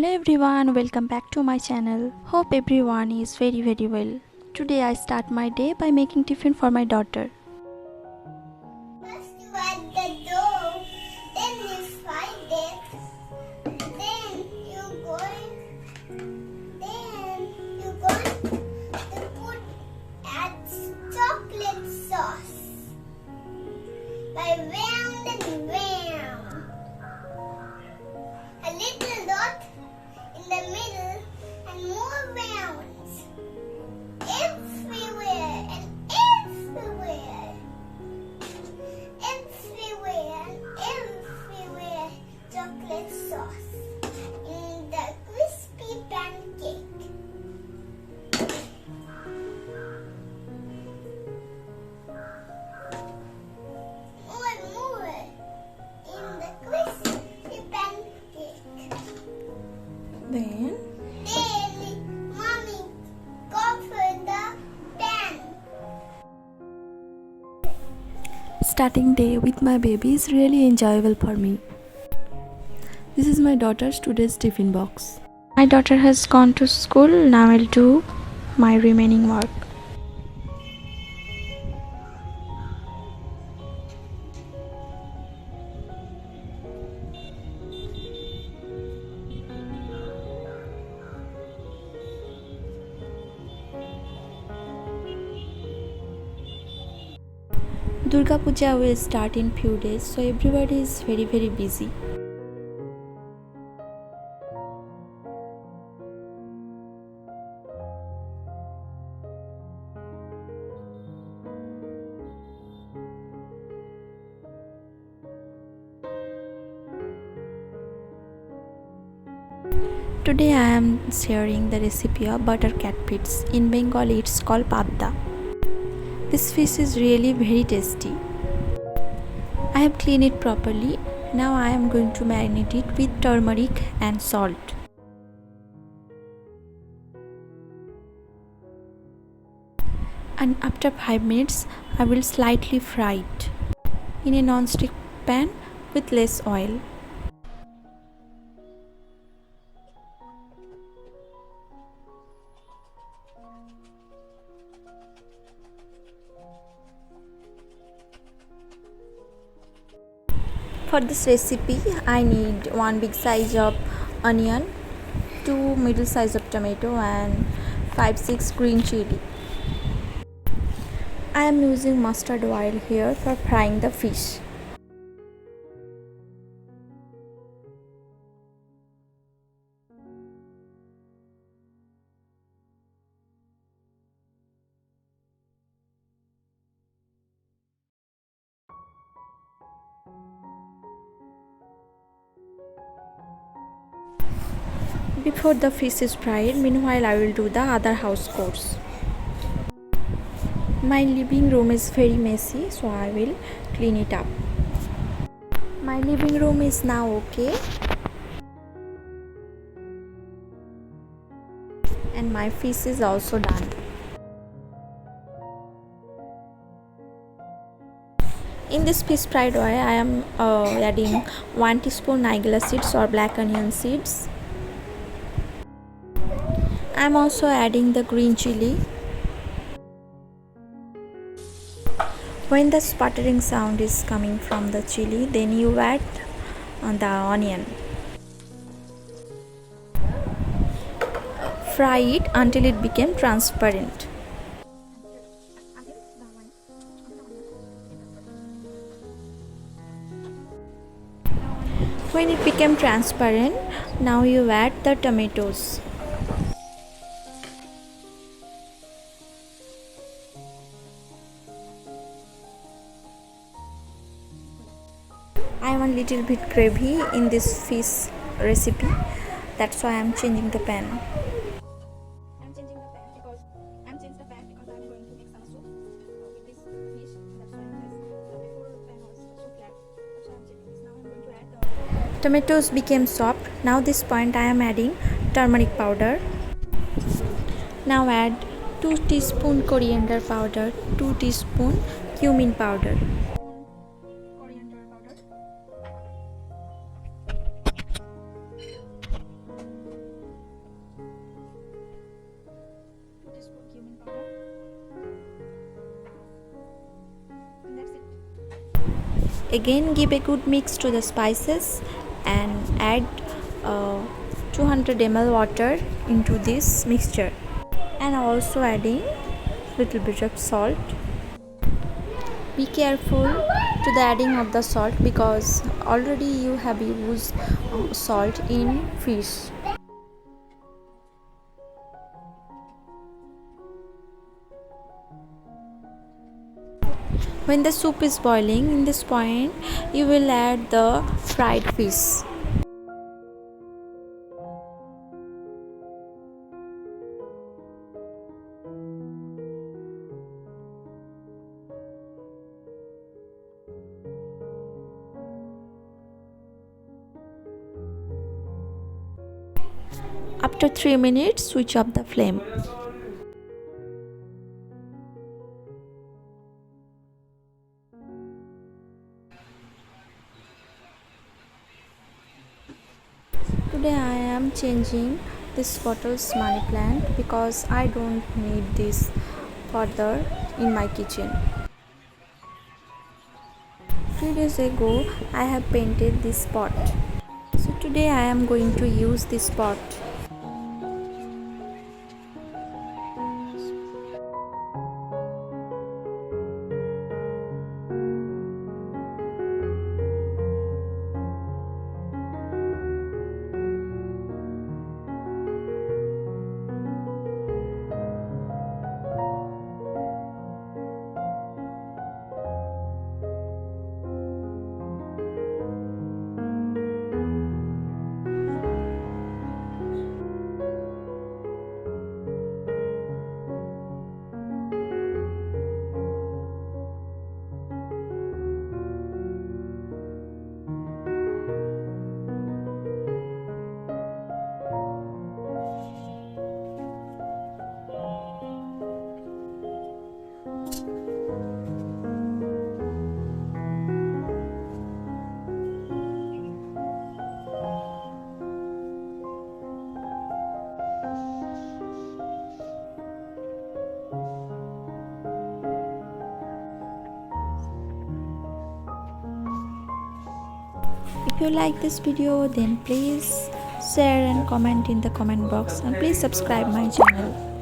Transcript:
Hello everyone, welcome back to my channel. Hope everyone is very well. Today I start my day by making tiffin for my daughter. First you add the dough, then you fry it, then you're going to add chocolate sauce by round and round. A little dot in the middle and more rounds everywhere and everywhere. Everywhere chocolate sauce in the crispy pancake. More in the crispy pancake. Then Mommy cover the pan. starting day with my baby is really enjoyable for me. This is my daughter's today's tiffin box. My daughter has gone to school, now I'll do my remaining work. Durga Puja will start in few days, so everybody is very busy. Today I am sharing the recipe of butter catfish. In Bengali it's called Pabda. This fish is really very tasty. I have cleaned it properly. Now I am going to marinate it with turmeric and salt. And after 5 minutes I will slightly fry it in a non-stick pan with less oil. For this recipe I need 1 big size of onion, 2 middle size of tomato and 5-6 green chili. I am using mustard oil here for frying the fish. Before the fish is fried, meanwhile I will do the other house chores. My living room is very messy, so I will clean it up. My living room is now okay. And my fish is also done. In this fish fried oil, I am adding 1 teaspoon nigella seeds or black onion seeds. I am also adding the green chili. When the sputtering sound is coming from the chili, then you add the onion. Fry it until it becomes transparent. When it became transparent, now you add the tomatoes. I want little bit gravy in this fish recipe. That's why I am changing the pan. I'm changing the pan because I'm going to make some soup with this fish. That's why before the pan was so flat. That's why I'm changing this. Now I'm going to add the tomatoes became soft. Now this point I am adding turmeric powder. Now add 2 teaspoon coriander powder, 2 teaspoon cumin powder. teaspoon cumin powder, and that's it. Again, give a good mix to the spices and add 200 ml water into this mixture, and also adding little bit of salt. Be careful to the adding of the salt because already you have used salt in fish. When the soup is boiling, in this point you will add the fried fish. After 3 minutes, switch off the flame. Today I am changing this bottle's money plant because I don't need this further in my kitchen. 3 days ago I have painted this pot. So today I am going to use this pot. If you like this video, then please share and comment in the comment box, and please subscribe my channel.